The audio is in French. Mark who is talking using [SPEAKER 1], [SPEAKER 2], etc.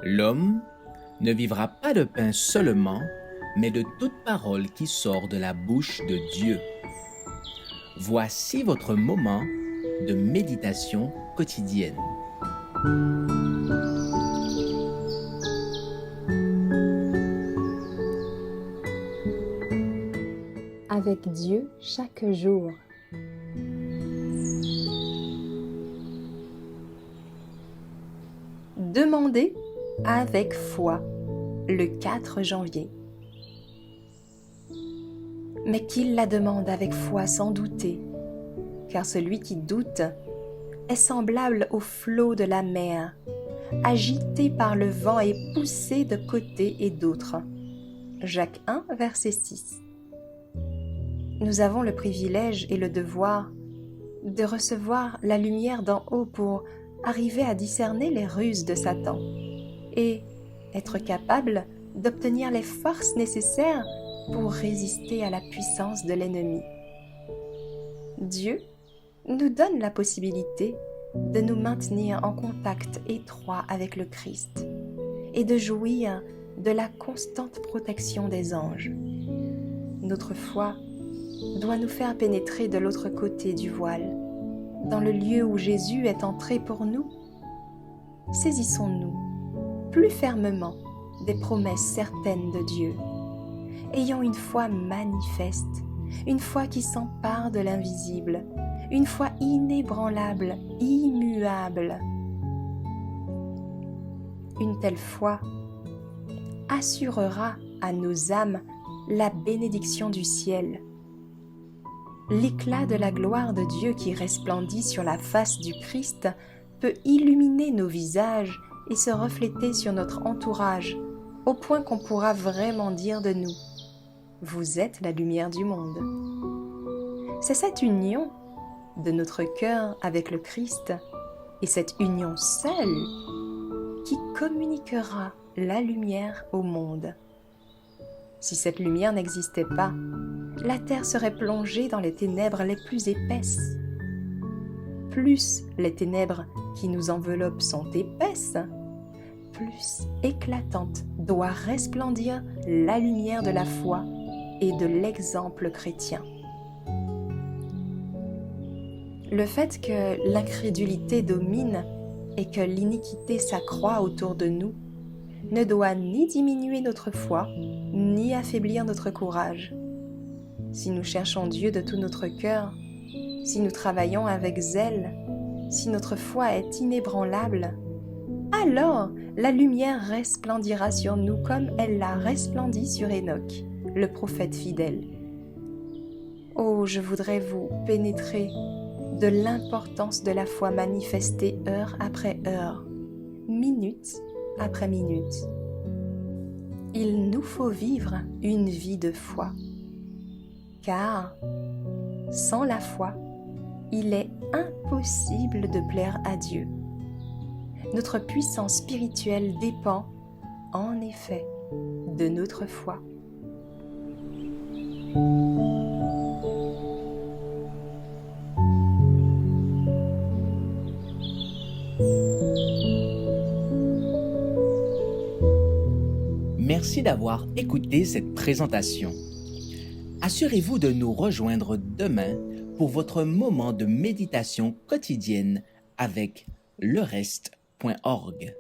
[SPEAKER 1] L'homme ne vivra pas de pain seulement, mais de toute parole qui sort de la bouche de Dieu. Voici votre moment de méditation quotidienne.
[SPEAKER 2] Avec Dieu chaque jour. Demandez avec foi, le 4 janvier. Mais qu'il la demande avec foi sans douter, car celui qui doute est semblable au flot de la mer, agité par le vent et poussé de côté et d'autre. Jacques 1, verset 6. Nous avons le privilège et le devoir de recevoir la lumière d'en haut pour arriver à discerner les ruses de Satan et être capable d'obtenir les forces nécessaires pour résister à la puissance de l'ennemi. Dieu nous donne la possibilité de nous maintenir en contact étroit avec le Christ et de jouir de la constante protection des anges. Notre foi doit nous faire pénétrer de l'autre côté du voile, dans le lieu où Jésus est entré pour nous. Saisissons-nous plus fermement des promesses certaines de Dieu. Ayons une foi manifeste, une foi qui s'empare de l'invisible, une foi inébranlable, immuable. Une telle foi assurera à nos âmes la bénédiction du ciel. L'éclat de la gloire de Dieu qui resplendit sur la face du Christ peut illuminer nos visages et se refléter sur notre entourage, au point qu'on pourra vraiment dire de nous « Vous êtes la lumière du monde ». C'est cette union de notre cœur avec le Christ et cette union seule qui communiquera la lumière au monde. Si cette lumière n'existait pas, la terre serait plongée dans les ténèbres les plus épaisses. Plus les ténèbres qui nous enveloppent sont épaisses, plus éclatante doit resplendir la lumière de la foi et de l'exemple chrétien. Le fait que l'incrédulité domine et que l'iniquité s'accroît autour de nous ne doit ni diminuer notre foi, ni affaiblir notre courage. Si nous cherchons Dieu de tout notre cœur, si nous travaillons avec zèle, si notre foi est inébranlable, alors la lumière resplendira sur nous comme elle l'a resplendi sur Enoch, le prophète fidèle. Oh, je voudrais vous pénétrer de l'importance de la foi manifestée heure après heure, minute après minute. Il nous faut vivre une vie de foi, car sans la foi, il est impossible de plaire à Dieu. Notre puissance spirituelle dépend, en effet, de notre foi.
[SPEAKER 1] Merci d'avoir écouté cette présentation. Assurez-vous de nous rejoindre demain pour votre moment de méditation quotidienne avec lereste.org.